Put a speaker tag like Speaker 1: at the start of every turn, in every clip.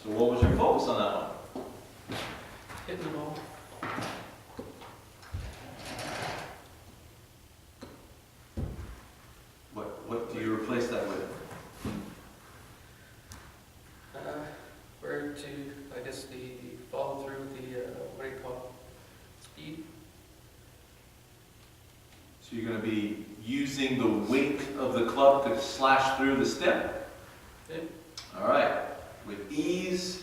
Speaker 1: So what was your focus on that one?
Speaker 2: Hitting the ball.
Speaker 1: What do you replace that with?
Speaker 2: Where to, I guess, the follow through with the, what do you call it? Speed?
Speaker 1: So you're going to be using the weight of the club to slash through the stem?
Speaker 2: Yeah.
Speaker 1: All right. With ease.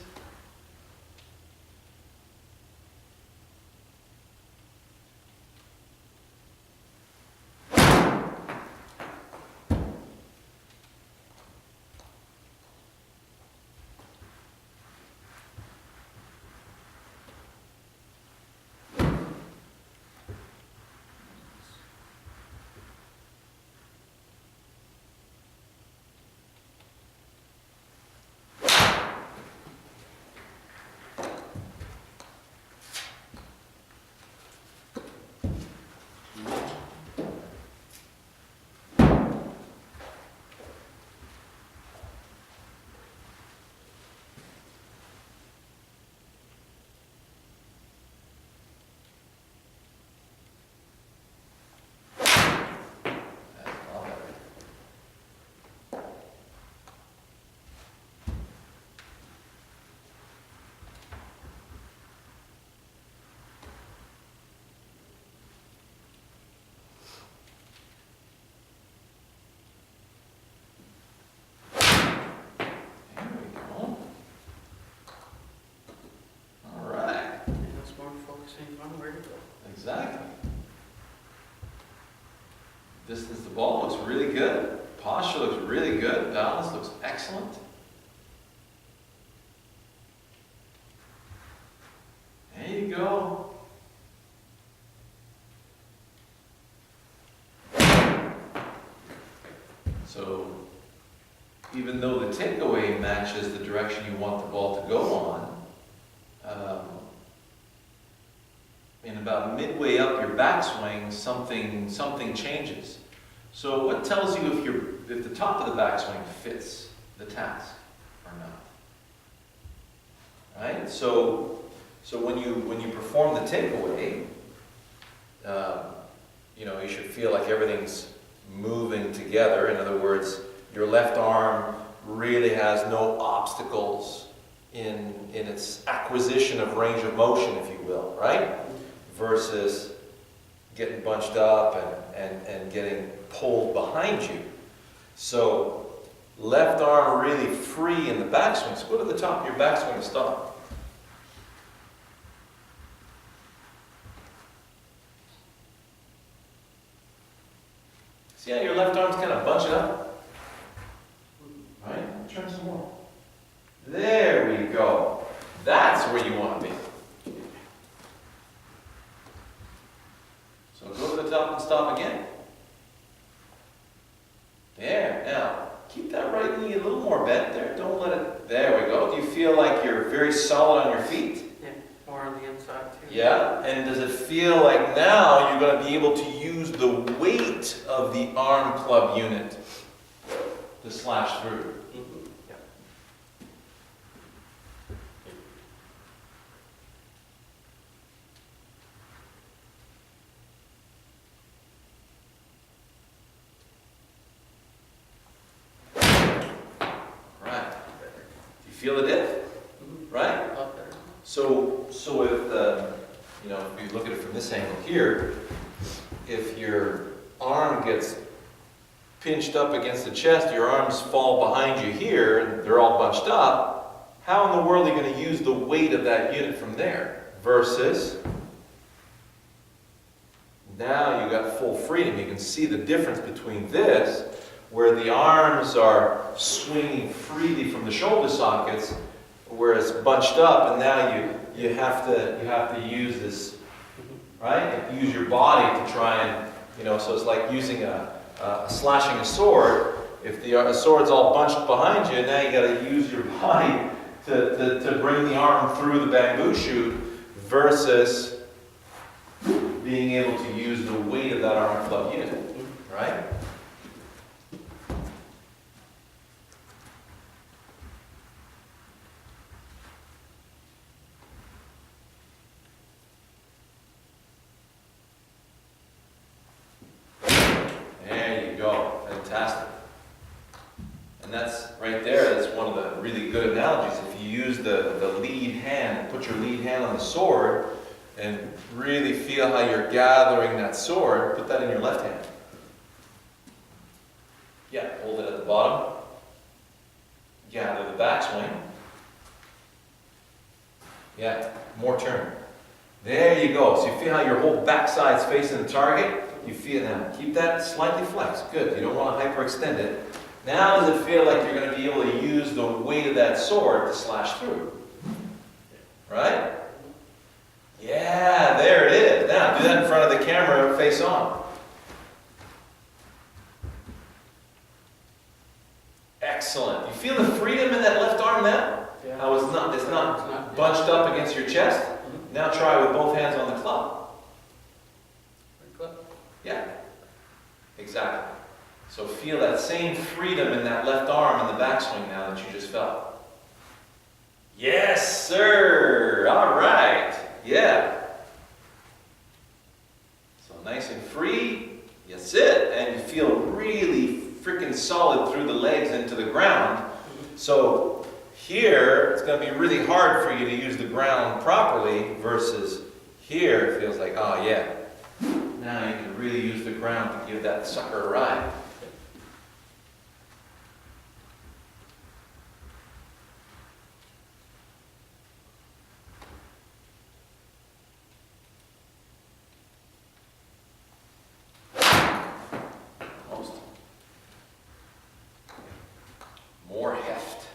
Speaker 1: Exactly. Distance to the ball looks really good. Posture looks really good. Balance looks excellent. There you go. So, even though the takeaway matches the direction you want the ball to go on, in about midway up your backswing, something changes. So what tells you if the top of the backswing fits the task or not? Right? So when you perform the takeaway, you should feel like everything's moving together. In other words, your left arm really has no obstacles in its acquisition of range of motion, if you will, right? Versus getting bunched up and getting pulled behind you. So left arm really free in the backswing. So go to the top of your backswing and stop. See how your left arm's kind of bunched up? Right? Turn some more. There we go. That's where you want to be. So go to the top and stop again. There. Now, keep that right knee a little more bent there. Don't let it... There we go. Do you feel like you're very solid on your feet?
Speaker 2: Yeah, more on the inside too.
Speaker 1: Yeah. And does it feel like now you're going to be able to use the weight of the arm club unit to slash through?
Speaker 2: Mm-hmm. Yeah.
Speaker 1: Feel the diff, right? So if you look at it from this angle here, if your arm gets pinched up against the chest, your arms fall behind you here, and they're all bunched up, how in the world are you going to use the weight of that unit from there? Versus, now you got full freedom. You can see the difference between this, where the arms are swinging freely from the shoulder sockets, where it's bunched up, and now you have to use this, right? You use your body to try and, so it's like using slashing a sword. If the sword's all bunched behind you, now you got to use your body to bring the arm through the bamboo shoot, versus being able to use the weight of that arm club unit, right? And that's right there, that's one of the really good analogies. If you use the lead hand, put your lead hand on the sword, and really feel how you're gathering that sword, put that in your left hand. Yeah, hold it at the bottom. Gather the backswing. Yeah, more turn. There you go. So you feel how your whole backside's facing the target. You feel now. Keep that slightly flexed. Good. You don't want to hyperextend it. Now does it feel like you're going to be able to use the weight of that sword to slash through? Right? Yeah, there it is. Now do that in front of the camera, face on. Excellent. You feel the freedom in that left arm now?
Speaker 2: Yeah.
Speaker 1: How it's not bunched up against your chest? Now try with both hands on the club. Yeah, exactly. So feel that same freedom in that left arm in the backswing now that you just felt. Yes, sir. All right. Yeah. So nice and free. That's it. And you feel really freaking solid through the legs into the ground. So here, it's going to be really hard for you to use the ground properly versus here, it feels like, oh yeah. Now you can really use the ground to give that sucker a ride. Almost. More heft.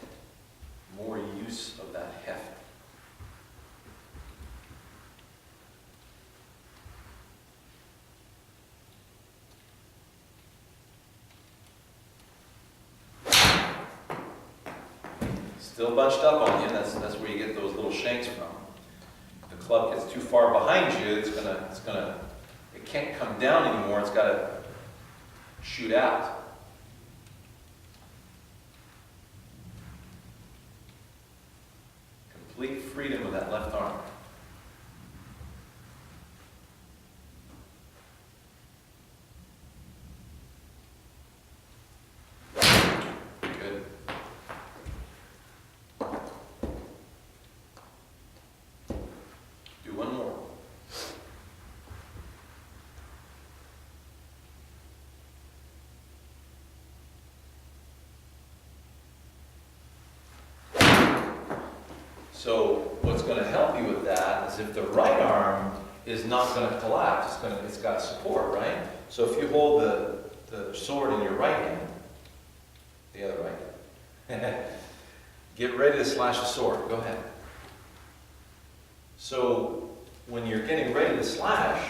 Speaker 1: More use of that heft. Still bunched up on you, that's where you get those little shanks from. If the club gets too far behind you, it can't come down anymore, it's gotta shoot out. Complete freedom with that left arm. Good. Do one more. So what's going to help you with that is if the right arm is not going to collapse, it's got support, right? So if you hold the sword in your right hand, the other right hand, get ready to slash the sword. Go ahead. So when you're getting ready to slash,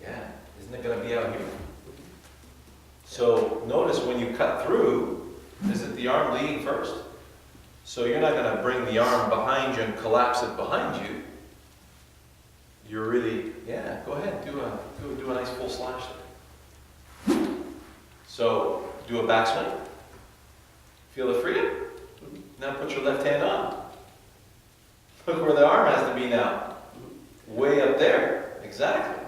Speaker 1: yeah, isn't it going to be out here? So notice when you cut through, is it the arm leading first? So you're not going to bring the arm behind you and collapse it behind you. You're really, yeah, go ahead, do a nice full slash there. So do a backswing. Feel the freedom? Now put your left hand on. Look where the arm has to be now. Way up there. Exactly.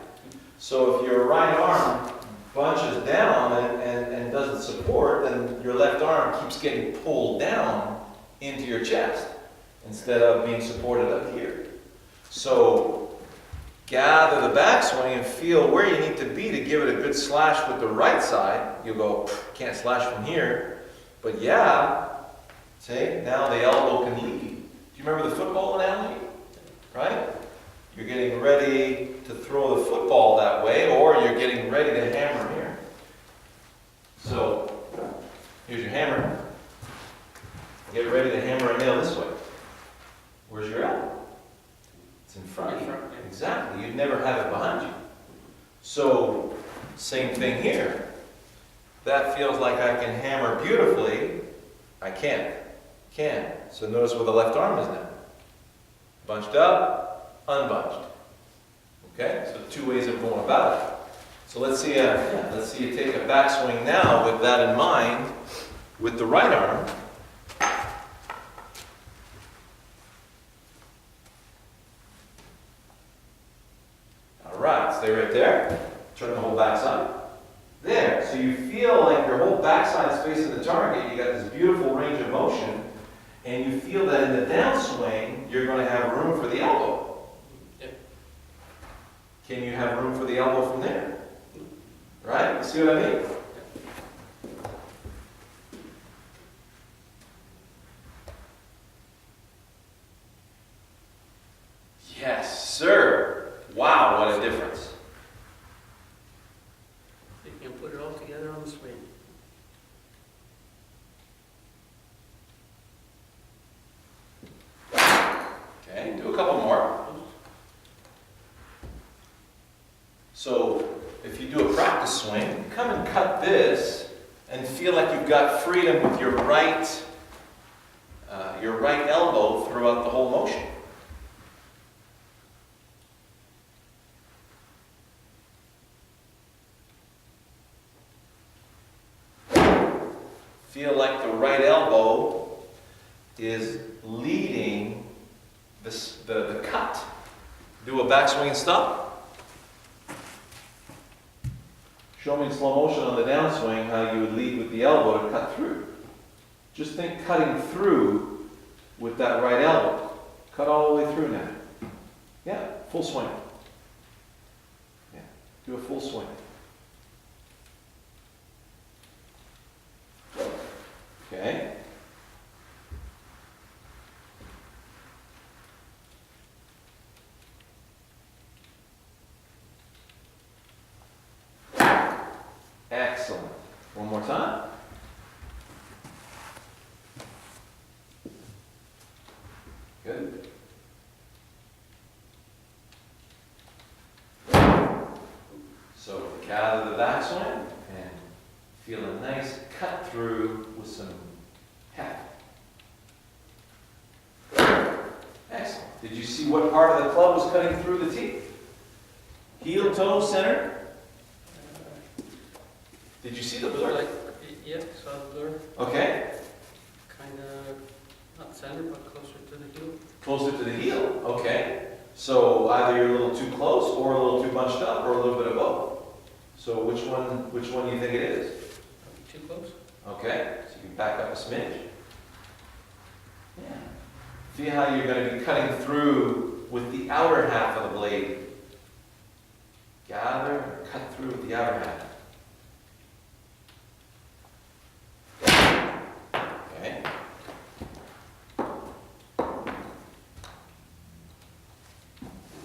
Speaker 1: So if your right arm bunches down and doesn't support, then your left arm keeps getting pulled down into your chest instead of being supported up here. So gather the backswing and feel where you need to be to give it a good slash with the right side. You'll go, can't slash from here. But yeah, see, now the elbow can lead. Do you remember the football analogy? Right? You're getting ready to throw the football that way, or you're getting ready to hammer here. So, here's your hammer. Get ready to hammer a nail this way. Where's your elbow? It's in front of you. Exactly. You'd never have it behind you. So, same thing here. That feels like I can hammer beautifully. I can't. Can. So notice where the left arm is now. Bunched up, unbunched. Okay? So two ways of going about it. So let's see you take a backswing now with that in mind, with the right arm. All right, stay right there. Turn the whole backside. There. So you feel like your whole backside's facing the target. You got this beautiful range of motion, and you feel that in the downswing, you're going to have room for the elbow.
Speaker 2: Yep.
Speaker 1: Can you have room for the elbow from there? Right? You see what I mean? Yes, sir. Wow, what a difference.
Speaker 2: You can put it all together on the swing.
Speaker 1: Okay, do a couple more. So, if you do a practice swing, come and cut this and feel like you've got freedom with your right elbow throughout the whole motion. Feel like the right elbow is leading the cut. Do a backswing and stop. Show me in slow motion on the downswing how you would lead with the elbow to cut through. Just think cutting through with that right elbow. Cut all the way through now. Yeah, full swing. Yeah, do a full swing. Okay. Excellent. One more time. Good. So gather the backswing and feel a nice cut through with some heft. Excellent. Did you see what part of the club was cutting through the teeth? Heel, toe, center? Did you see the blur?
Speaker 2: Yeah, saw the blur.
Speaker 1: Okay.
Speaker 2: Kind of, not center, but closer to the heel.
Speaker 1: Closer to the heel. Okay. So either you're a little too close, or a little too bunched up, or a little bit of both. So which one do you think it is?
Speaker 2: Too close.
Speaker 1: Okay. So you can back up a smidge. Yeah. See how you're going to be cutting through with the outer half of the blade. Gather and cut through with the outer half. Okay.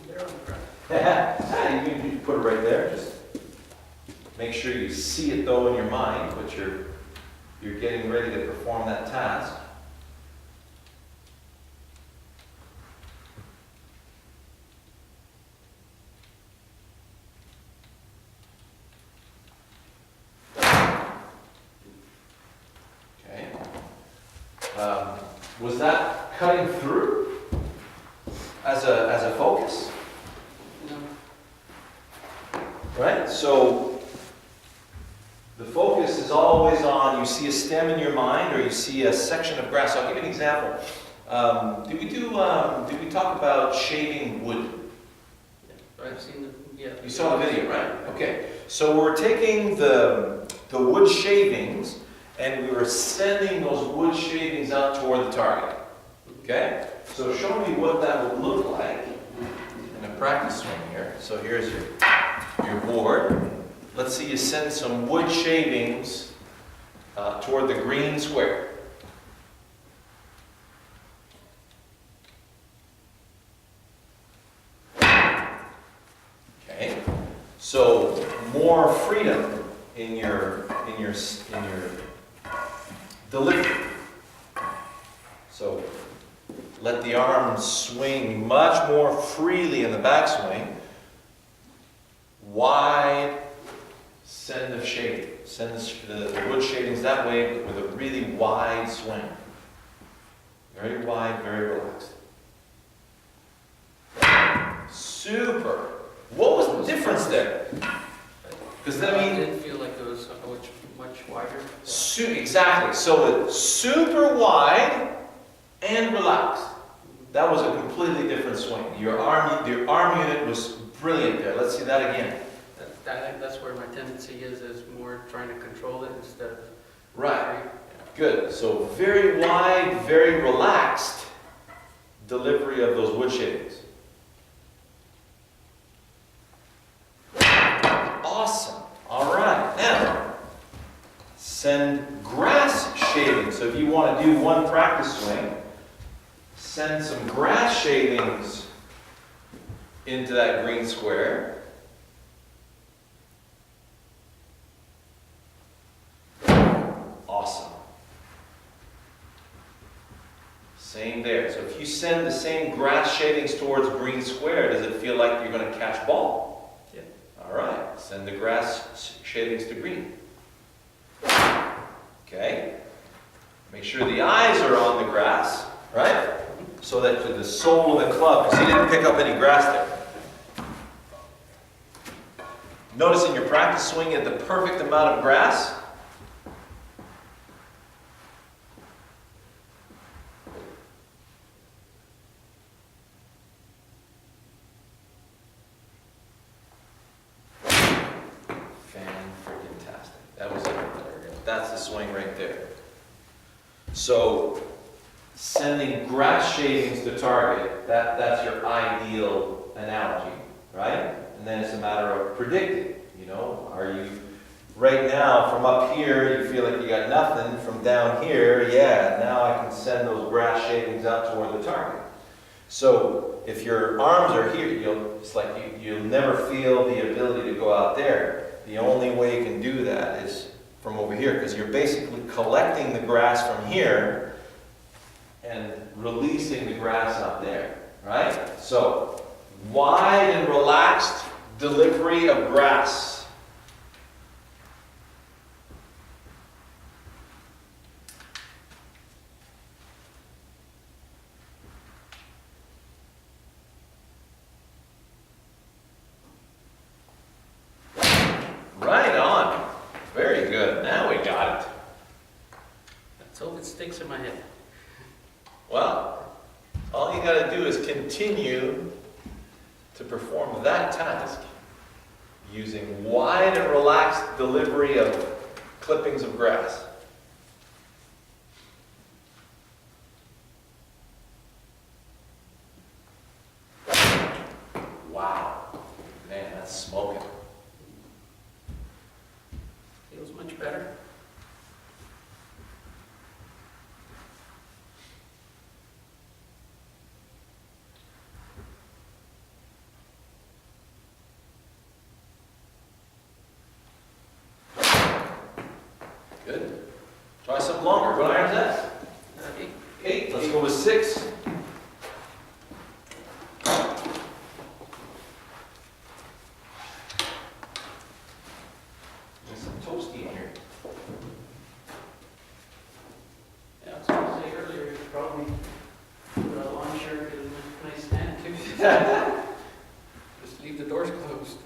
Speaker 2: There on the ground.
Speaker 1: Yeah, you can put it right there. Just make sure you see it though in your mind, but you're getting ready to perform that task. Okay. Was that cutting through as a focus?
Speaker 2: No.
Speaker 1: Right? So the focus is always on, you see a stem in your mind or you see a section of grass. So I'll give you an example. Did we talk about shaving wood?
Speaker 2: Yeah, I've seen the, yeah.
Speaker 1: You saw the video, right? Okay. So we're taking the wood shavings and we were sending those wood shavings out toward the target. Okay? So show me what that would look like in a practice swing here. So here's your board. Let's see you send some wood shavings toward the green square. Okay, so more freedom in your delivery. So let the arm swing much more freely in the backswing. Wide send of shaving. Send the wood shavings that way with a really wide swing. Very wide, very relaxed. Super. What was the difference there? Because I mean,
Speaker 2: didn't feel like it was much wider.
Speaker 1: Exactly. So it's super wide and relaxed. That was a completely different swing. Your arm unit was brilliant there. Let's see that again.
Speaker 2: I think that's where my tendency is more trying to control it instead of.
Speaker 1: Right. Good. So very wide, very relaxed delivery of those wood shavings. Awesome. All right. Now, send grass shavings. So if you want to do one practice swing, send some grass shavings into that green square. Awesome. Same there. So if you send the same grass shavings towards green square, does it feel like you're going to catch ball?
Speaker 2: Yeah.
Speaker 1: All right. Send the grass shavings to green. Okay. Make sure the eyes are on the grass, right? So that the sole of the club, because you didn't pick up any grass there. Notice in your practice swing, you had the perfect amount of grass. Fan-freaking-tastic. That was it right there. That's the swing right there. So, sending grass shavings to target, that's your ideal analogy, right? And then it's a matter of predicting, you know, are you, right now, from up here, you feel like you got nothing, from down here, yeah, now I can send those grass shavings out toward the target. So, if your arms are here, you'll never feel the ability to go out there. The only way you can do that is from over here, because you're basically collecting the grass from here and releasing the grass out there, right? So, wide and relaxed delivery of grass. Right on. Very good. Now we got it.
Speaker 2: Let's hope it sticks in my head.
Speaker 1: Well, all you got to do is continue to perform that task using wide and relaxed delivery of clippings of grass. Wow. Man, that's smoking.
Speaker 2: Feels much better.
Speaker 1: Good. Try something longer. What iron is that? 8. Let's go with 6. There's some toasty in here.
Speaker 2: Yeah, I was going to say earlier, you probably put a lawn shirt in a nice stand too. Just leave the doors closed.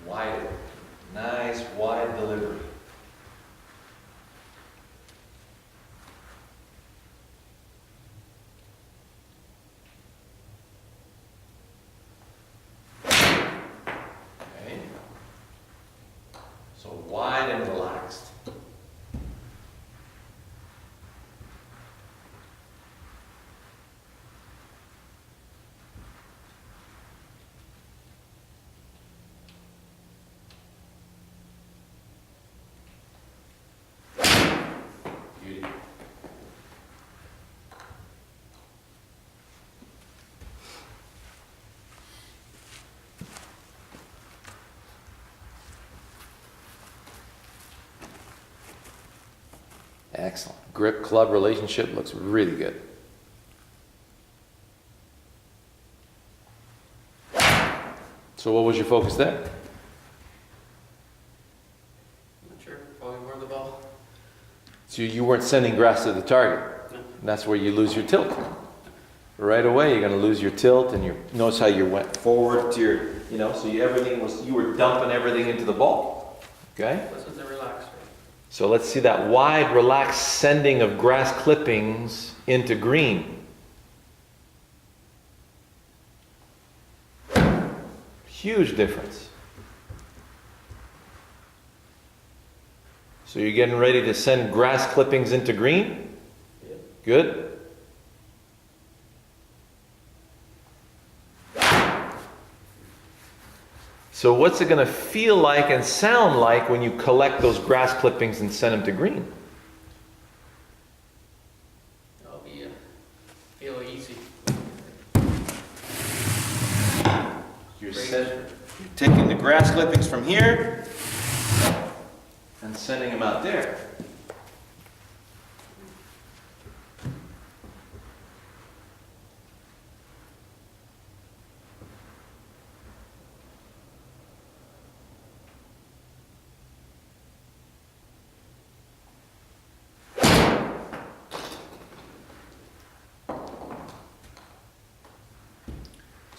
Speaker 1: Wider. Nice wide delivery. Okay. So wide and relaxed. Beauty. Excellent. Grip club relationship looks really good. So what was your focus there?
Speaker 2: Not sure, probably more the ball.
Speaker 1: So you weren't sending grass to the target.
Speaker 2: No.
Speaker 1: And that's where you lose your tilt. right away you're going to lose your tilt, and notice how you went forward to your, so you were dumping everything into the ball. Okay?
Speaker 2: This is the relaxer.
Speaker 1: So let's see that wide, relaxed sending of grass clippings into green. Huge difference. So you're getting ready to send grass clippings into green?
Speaker 2: Yep.
Speaker 1: Good. So what's it going to feel like and sound like when you collect those grass clippings and send them to green?
Speaker 2: It'll be feel easy.
Speaker 1: You're taking the grass clippings from here and sending them out there.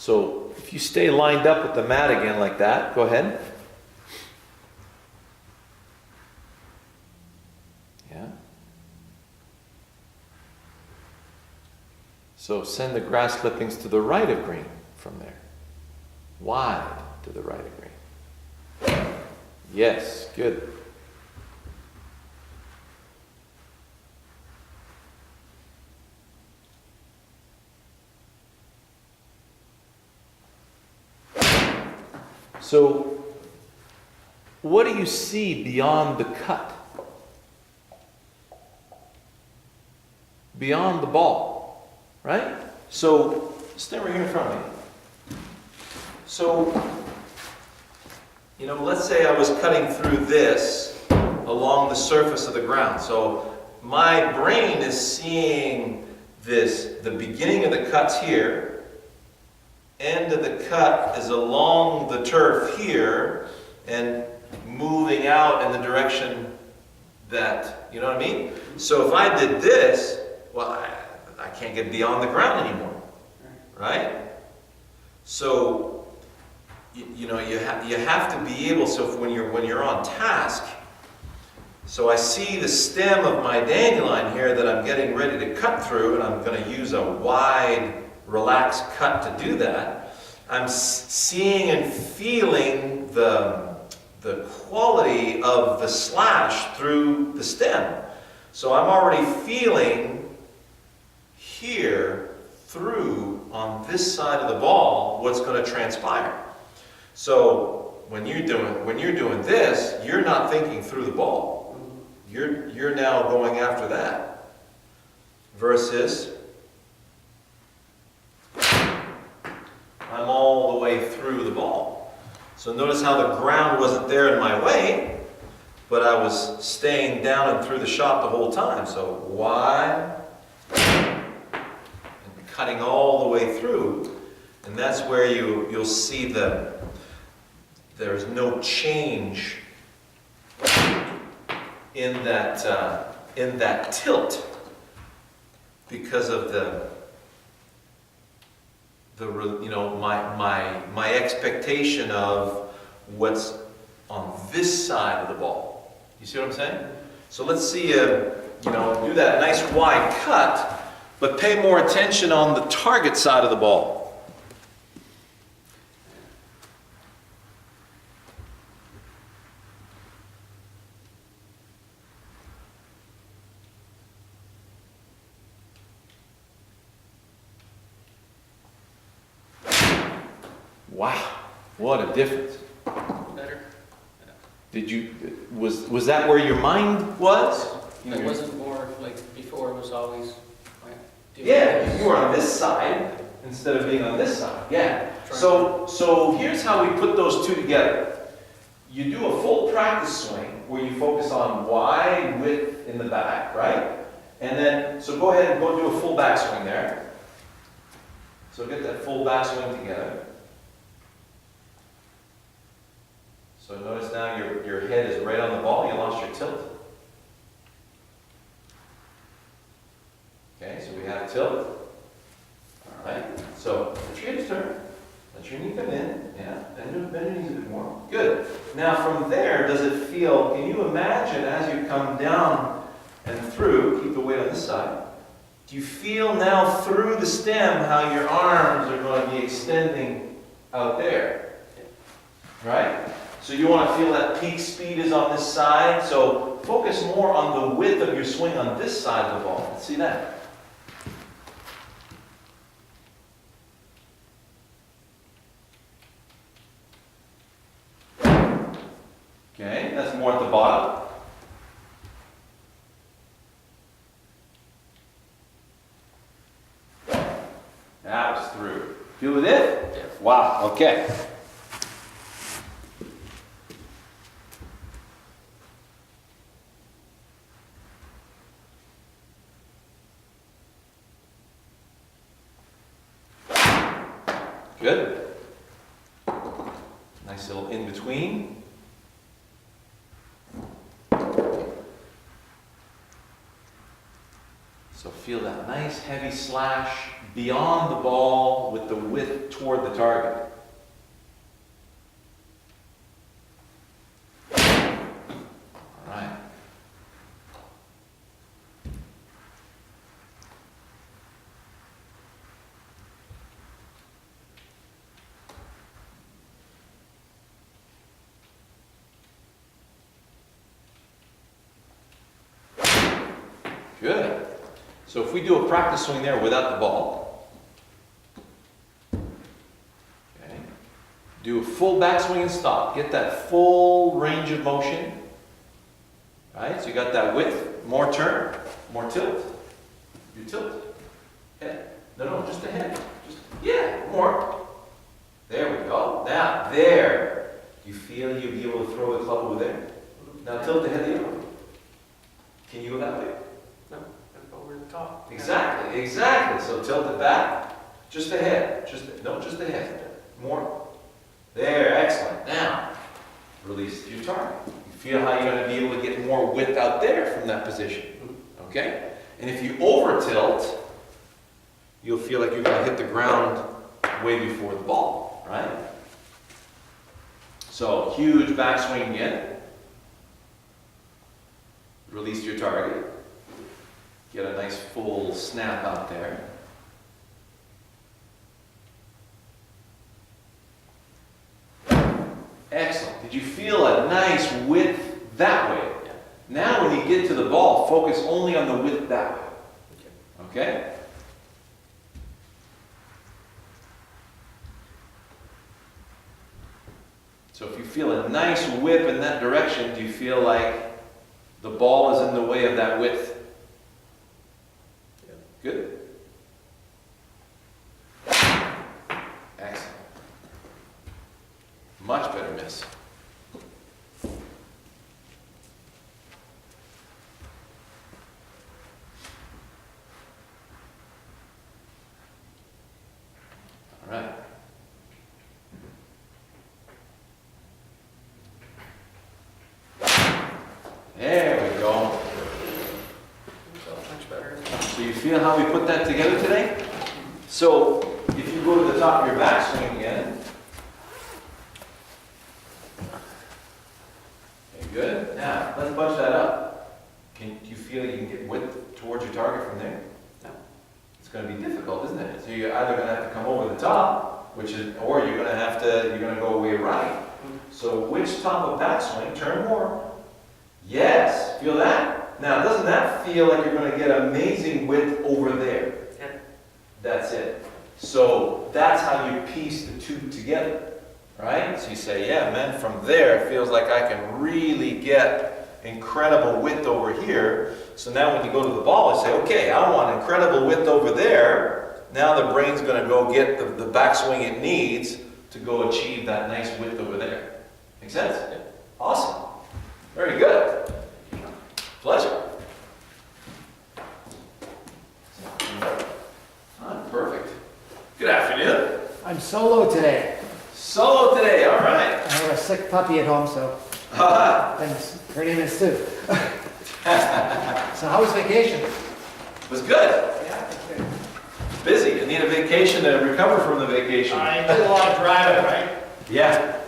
Speaker 1: So if you stay lined up with the mat again like that, go ahead. Yeah. So send the grass clippings to the right of green from there. Wide to the right of green. Yes, good. So, what do you see beyond the cut? Beyond the ball, right? So, stand right here in front of me. So, let's say I was cutting through this along the surface of the ground. So, my brain is seeing the beginning of the cuts here. End of the cut is along the turf here and moving out in the direction that, you know what I mean? So if I did this, well, I can't get beyond the ground anymore, right? So, you have to be able, so when you're on task, so I see the stem of my dandelion here that I'm getting ready to cut through, and I'm going to use a wide, relaxed cut to do that. I'm seeing and feeling the quality of the slash through the stem. So I'm already feeling here through on this side of the ball what's going to transpire. So when you're doing this, you're not thinking through the ball. You're now going after that. Versus I'm all the way through the ball. So notice how the ground wasn't there in my way, but I was staying down and through the shot the whole time. So wide, and cutting all the way through, and that's where you'll see there's no change in that tilt because of my expectation of what's on this side of the ball. You see what I'm saying? So let's see, do that nice wide cut, but pay more attention on the target side of the ball. Wow, what a difference.
Speaker 2: Better.
Speaker 1: Was that where your mind was?
Speaker 2: It wasn't more like before, it was always like,
Speaker 1: Yeah, you were on this side instead of being on this side. Yeah. So here's how we put those two together. You do a full practice swing where you focus on wide width in the back, right? And then, so go ahead and go do a full back swing there. So get that full back swing together. So notice now your head is right on the ball, you lost your tilt. Okay, so we have tilt. All turn. Let your knee come in. Yeah, bend your knees a bit more. Good. Now from there, does it feel, can you imagine as you come down and through, keep the weight on this side, do you feel now through the stem how your arms are going to be extending out there? Right? So you want to feel that peak speed is on this side, so focus more on the width of your swing on this side of the ball. Let's see that. Okay, that's more at the bottom. That was through. Feel with it?
Speaker 2: Yes.
Speaker 1: Wow, okay. Good. Nice little in between. So feel that nice heavy slash beyond the ball with the width toward the target. All right. Good. So if we do a practice swing there without the ball, okay, do a full backswing and stop. Get that full range of motion. Right? So you got that width, more turn, more tilt. You tilt. Head. No, just the head. Yeah, more. There we go. Now, there. You feel you'll be able to throw the club over there? Now tilt the head the other way. Can you go that way?
Speaker 2: No, over the top.
Speaker 1: Exactly. So tilt it back. Just the head. Just the head. More. There, excellent. Now, release your target. You feel how you're going to be able to get more width out there from that position. Okay? And if you over tilt, you'll feel like you're going to hit the ground way before the ball, right? So, huge backswing again. Release your target. Get a nice full snap out there. Excellent. Did you feel a nice width that way?
Speaker 2: Yeah.
Speaker 1: Now when you get to the ball, focus only on the width that way. Okay? So if you feel a nice whip in that direction, do you feel like the ball is in the way of that width?
Speaker 2: Yeah.
Speaker 1: Good. Excellent. Much better miss. All right. There we go.
Speaker 2: Much better.
Speaker 1: So you feel how we put that together today? So if you go to the top of your backswing again. Okay, good. Now, let's bunch that up. Do you feel you can get width towards your target from there?
Speaker 2: No.
Speaker 1: It's going to be difficult, isn't it? So you're either going to have to come over the top, or you're going to go way right. So which top of backswing? Turn more. Yes. Feel that? Now, doesn't that feel like you're going to get amazing width over there?
Speaker 2: Yeah.
Speaker 1: That's it. So that's how you piece the two together, right? So you say, yeah, man, from there it feels like I can really get incredible width over here. So now when you go to the ball, you say, okay, I want incredible width over there. Now the brain's going to go get the backswing it needs to go achieve that nice width over there. Make sense?
Speaker 2: Yeah.
Speaker 1: Awesome. Very good. Pleasure. Perfect. Good afternoon.
Speaker 3: I'm solo today.
Speaker 1: Solo today, all right.
Speaker 3: I have a sick puppy at home, so her name is Sue. So how was vacation?
Speaker 1: Was good.
Speaker 3: Yeah, it's good.
Speaker 1: busy and need a vacation to recover from the vacation.
Speaker 4: I did a lot of driving, right?
Speaker 1: Yeah.